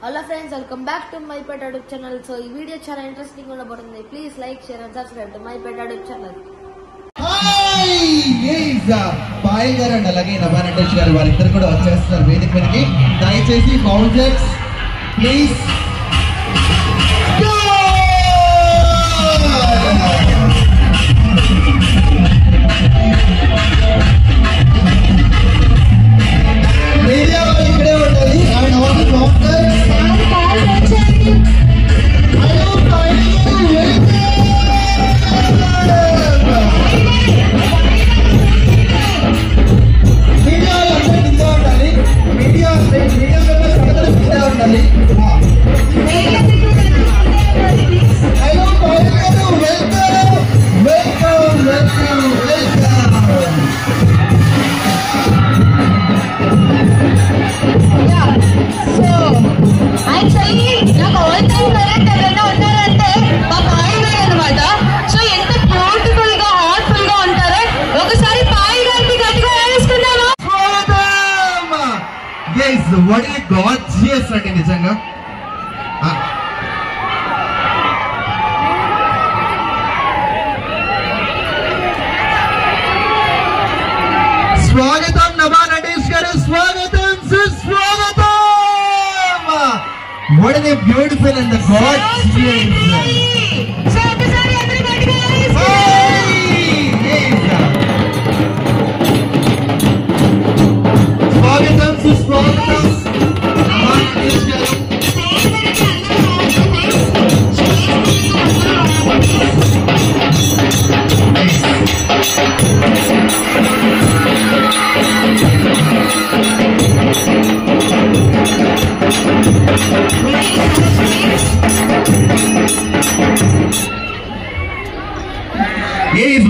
Hello friends, welcome back to my pet YouTube channel. So this video చాలా interesting ఉండబోతుంది. Please like, share and subscribe to my pet YouTube channel. Hi, yes, Payal గారు and అలాగే నవానటేష్ గారు వారిద్దరు కూడా వచ్చేస్తున్నారు వేదిక మీదకి. దయచేసి కౌంటర్స్ ప్లీజ్ మీడియా వాళ్ళు ఇక్కడే ఉండాలి and all the counters what is gorgeous అంటే నిజంగా స్వాగతం నవానటేష్ గారు స్వాగతం సుస్వాగతం what is beautiful and the gorgeous స్వాగతం సుస్వాగతం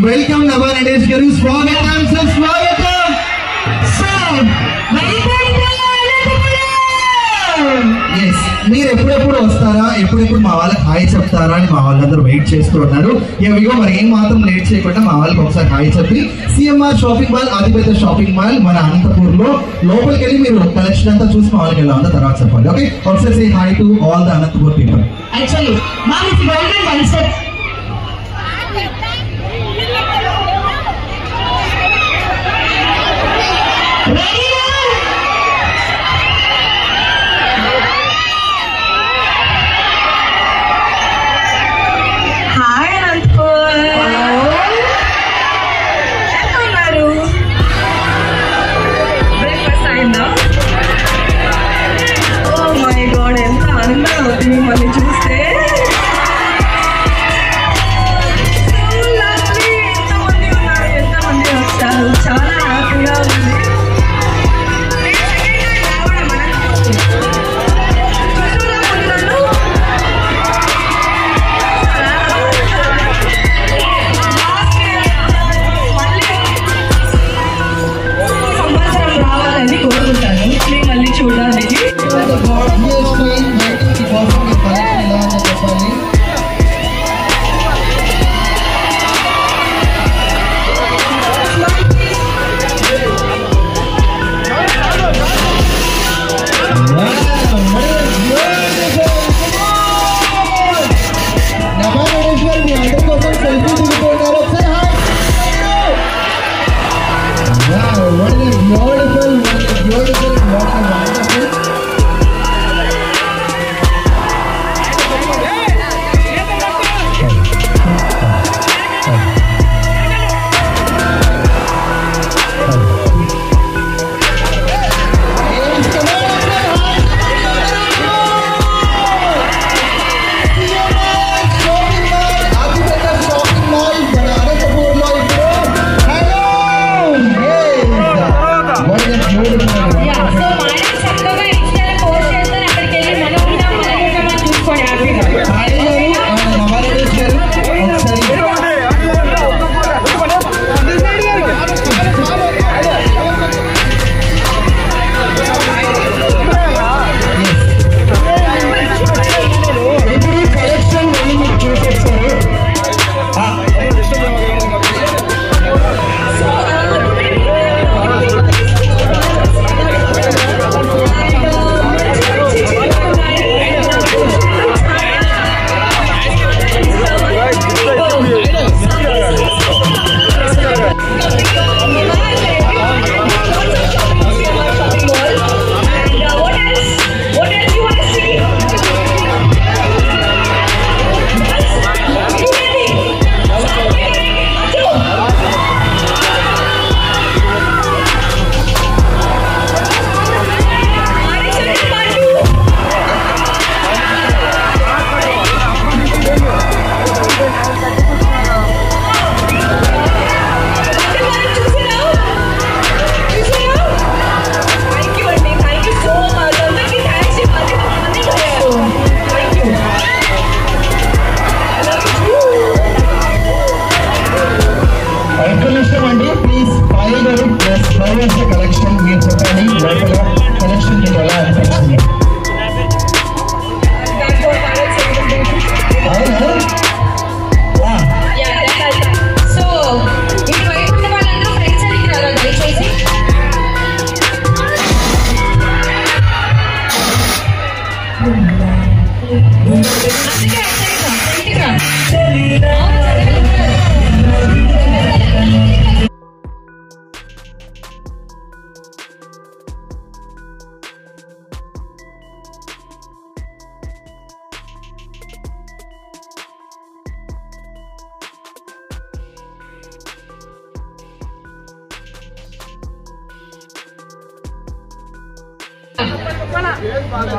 వెల్కమ్ నవానటేష్ గారు స్వాగతం సుస్వాగతం మీరు ఎప్పుడెప్పుడు వస్తారా ఎప్పుడెప్పుడు మా వాళ్ళకి హాయ్ చెప్తారా అని మా వాళ్ళందరూ వెయిట్ చేస్తూ ఉన్నారు. ఇవిగో మరి ఏం మాత్రం లేట్ చేయకుండా మా వాళ్ళకి ఒకసారి హాయ్ చెప్పి సిఎంఆర్ షాపింగ్ మాల్ అతిపెద్ద షాపింగ్ మాల్ మన అనంతపూర్ లో లోపలికి వెళ్ళి మీరు కలెక్షన్ అంతా చూసి మా వాళ్ళకి ఎలా ఉందో తర్వాత చెప్పండి. ఓకే, ఒకసారి say hi to all the Anantapur people. మిమ్మల్ని చూస్తే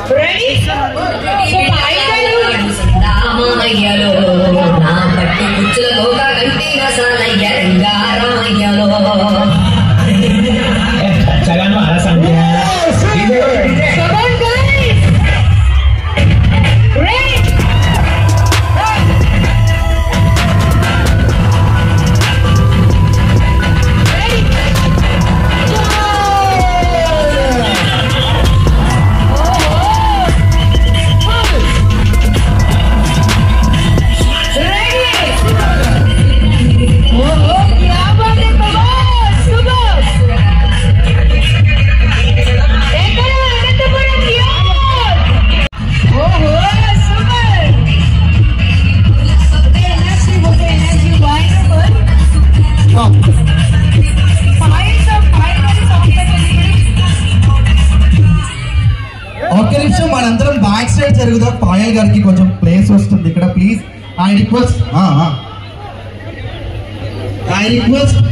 Ready? Jangan marah sama Come on guys! Ready? ఒక్క నిమిషం మనందరం బ్యాక్ సైడ్ జరుగుదాం. పాయల్ గారికి కొంచెం ప్లేస్ వస్తుంది ఇక్కడ please. I request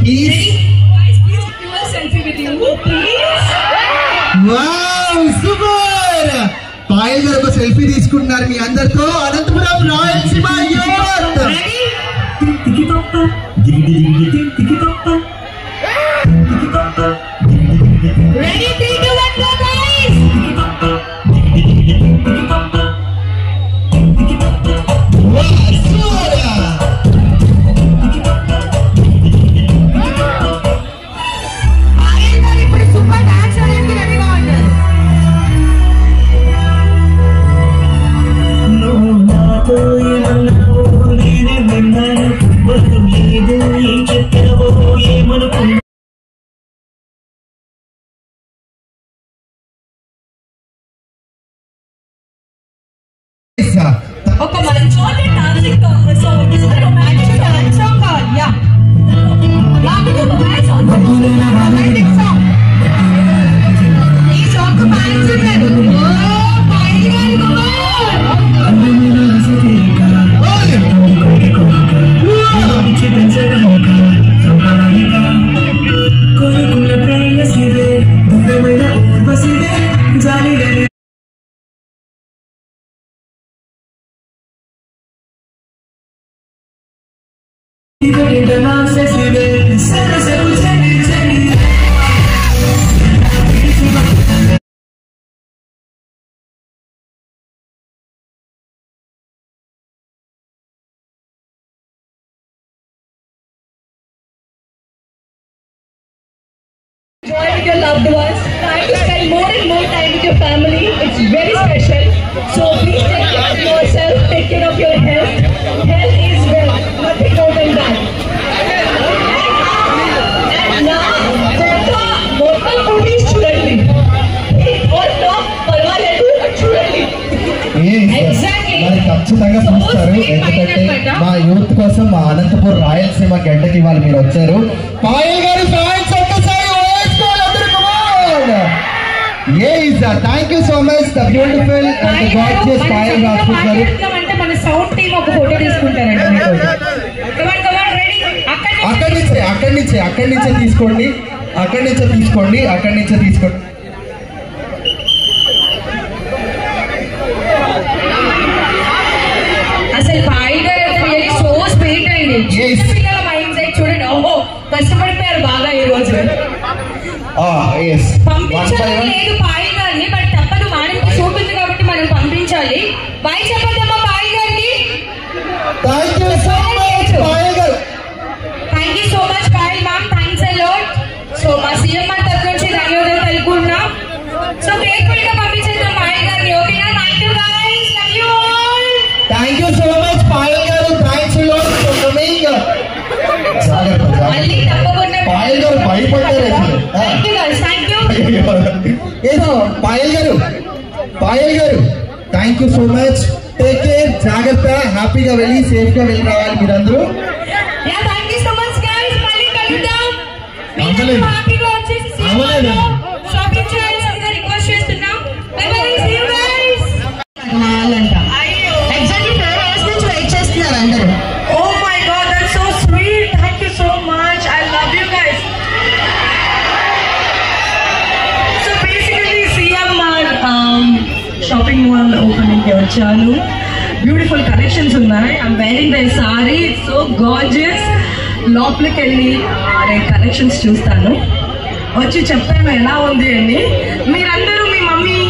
please. Wow super. Payal గారు ఒక సెల్ఫీ తీసుకుంటున్నారు మీ అందరితో. Anantapuram Rayalaseema youth. Ready? 3, 2, 1, go guys! ఒక మంచి dancing song is romantic song యా రొమాంటిక్ సాంగ్ ఈ సాంగ్ ఫ్యాన్స్ ఉన్నారు ఓ పాయల్ గారు Enjoy with your loved ones. Try to spend more and more time with your family. It's very special. So please take care of yourself. Take care of your health. Health is wealth. Nothing more than that. And now, local movies చూడండి. Or not, పర్వాలేదు చూడండి. Exactly. మరి ఖచ్చితంగా చూస్తారు. ఎందుకంటే మా youth కోసం మా అనంతపురం రాయలసీమ గడ్డకి వాళ్ళు మీరు వచ్చారు. పాయల్ గారు ఫ్యాన్స్ ఒక్కసారి thank you so much the beautiful and gorgeous Payal గారు. అంటే మన సౌండ్ టీమ్ ఒక ఫోటో తీసుకుంటారండి. అక్కడి నుంచే తీసుకోండి. అసలు పాయల్ గారు సో స్వీట్ అండి. పిల్లల మైండ్ సెట్ చూడండి. ఓహో కష్టపడిపోయారు బాగా ఈ రోజు. పంపించాలి లేదు పాయల్ గారిని, బట్ తప్పదు మానకి షూట్ ఉంది కాబట్టి మనం పంపించాలి. బాయ్ చెప్పదమ్మా పాయల్ గారికి. Thank you so much Payal ma'am. Thanks a lot. So మా సీఎంఆర్ తరఫు నుంచి ధన్యవాదాలు తెలుపుకున్నాం. సో గ్రేట్ఫుల్ గా పంపించేద్దాం పాయల్ గారిని. ఓకేనా? Thank you guys. Love you all. Thank you so much Payal గారు. Thanks a lot for coming. మళ్ళీ తప్పకుండా పాయల్ గారు భయపడ్డారు. Thank you guys. Thank you. ఏదో పాయల్ గారు thank you so much. Take care, జాగ్రత్త, హ్యాపీగా వెళ్ళి సేఫ్ గా వెళ్ళి రావాలి మీరందరూ. థ్యాంక్ యూ సో మచ్ గైస్. మళ్ళీ కలుద్దాం. అవ్వలేదు. హ్యాపీగా వచ్చేసి షాపింగ్ చేయాల్సిందిగా రిక్వెస్ట్ చేస్తున్నాం. Bye bye, see you guys. Exactly 4 hours నుంచి వెయిట్ చేస్తున్నారు అందరూ. Oh my god, that's so sweet. Thank you so much. I love you guys. So basically CMR shopping mall opening కి వచ్చాను. బ్యూటిఫుల్ కలెక్షన్స్ ఉన్నాయి. I'm wearing the saree. It's so gorgeous. లోపలికి వెళ్ళి నేను collections చూస్తాను. వచ్చి చెప్తాను ఎలా ఉంది అని. మీరందరూ మీ మమ్మీ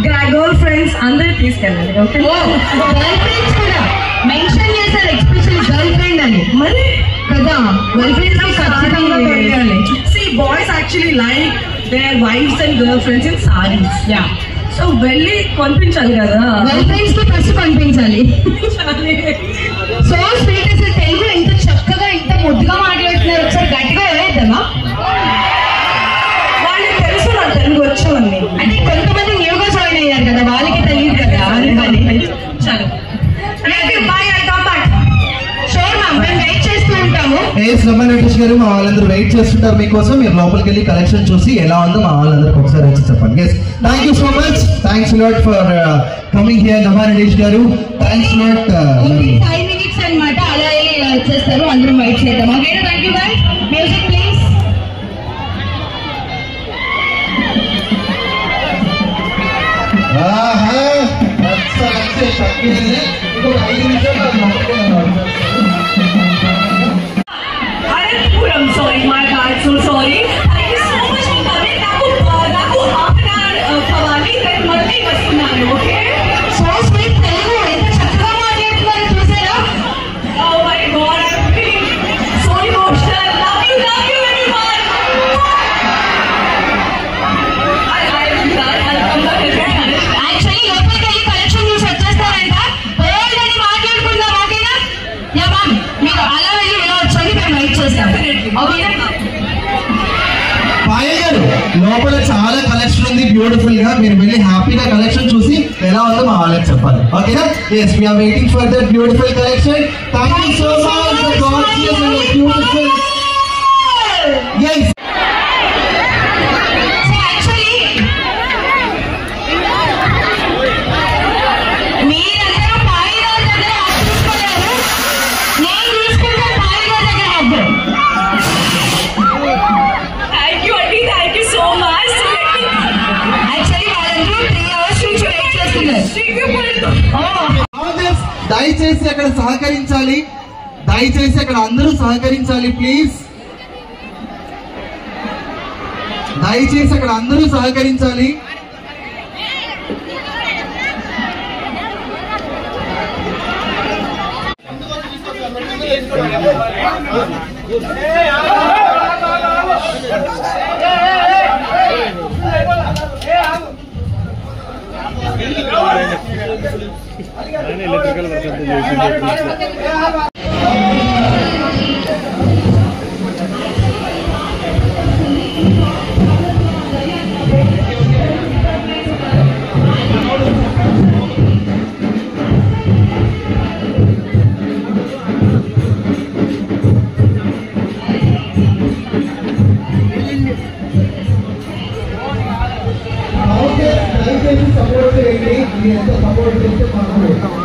గర్ల్ ఫ్రెండ్స్ అందరూ తీసుకెళ్ళండి. ఓకే, గర్ల్ ఫ్రెండ్స్ కూడా మెన్షన్ చేశారు, ఎక్స్పెషల్లీ గర్ల్ ఫ్రెండ్ అని. మరి కదా గర్ల్ ఫ్రెండ్స్ ఖచ్చితంగా పెట్టాలి. See, boys actually like their wives and girlfriends in sarees. Yeah. So వెళ్ళి కొనిపించాలి కదా. గర్ల్ ఫ్రెండ్స్ కి ఫస్ట్ కనిపించాలి. సో స్వీట్, అసలు తెలుగు ఎంత చక్కగా ఎంత ముద్దుగా మాట్లాడుతున్నారు. ఒకసారి గట్టిగా వేద్దామా? వాళ్ళకి తెలుసు నాకు తెలుగు వచ్చామని. అంటే కొంతమంది న్యూగా జాయిన్ అయ్యారు కదా, వాళ్ళకి తెలియదు కదా. చలో, by, I come back. Sure ma'am, మేము వెయిట్ చేస్తూ ఉంటాము. రమణ వెంకటేష్ గారు, మా వాళ్ళందరూ వెయిట్ చేస్తుంటారు మీకోసం. మీరు లోపలికి వెళ్ళి కలెక్షన్ చూసి ఎలా ఉందో మా వాళ్ళందరికీ ఒకసారి వచ్చి చెప్పండి. Yes, thank you so much. Thanks lot for coming here నమా వెంకటేష్ గారు. Thanks lot. 5 minutes అన్నమాట, అలా వెళ్ళి ఇలా వచ్చేస్తారు. అందరం వెయిట్ చేద్దాం. Okay, thank you guys. Music please. Aranpuram, sorry, my bad, so sorry. Thank you so much for coming. నాకు half an hour కావాలి, నేను మళ్ళీ వస్తున్నాను. ఓకే, సో స్వీట్, తెలుగు ఎంత చక్కగా మాట్లాడుతున్నారో చూసారా? oh my god, I'm feeling so emotional. Love you everyone. I'll come back again. Actually లోపలికి వెళ్ళి కలెక్షన్ చూసి వచ్చేస్తారంట. ఓల్డ్ అని మాట్లాడుకుందాం. ఓకేనా? యా మ్యామ్, మీరు అలా వెళ్ళి ఇలా వచ్చండి, మేము వెయిట్ చేస్తాం. ఓకేనా? పాయ గారు, లోపల చాలా కలెక్షన్ ఉంది బ్యూటిఫుల్ గా. మీరు వెళ్ళి హ్యాపీగా కలెక్షన్ చూసి ఎలా ఉందో మా వాళ్ళకి చెప్పాలి. ఓకేనా? Yes, we are waiting for that beautiful collection. Thank you so much. The gorgeous and beautiful. yes. So actually మీరందరూ పాయిగారి దగ్గర హక్ తీసుకోలేరు. నేను తీసుకుంటే పాయిగారి దగ్గర hug. Thank you, Auntie. Thank you so much. Actually వాళ్ళందరూ 3 hours నుంచి వెయిట్ చేస్తున్నారు. Audience, దయచేసి అక్కడ సహకరించాలి. దయచేసి అక్కడ అందరూ సహకరించాలి ప్లీజ్. దయచేసి అక్కడ అందరూ సహకరించాలి. ఎలక్ట్రికల్ వర్క్ అంతా చేసింది. దయచేసి సపోర్ట్ చేయండి. మీరు ఎంత సపోర్ట్ చేస్తే మనకు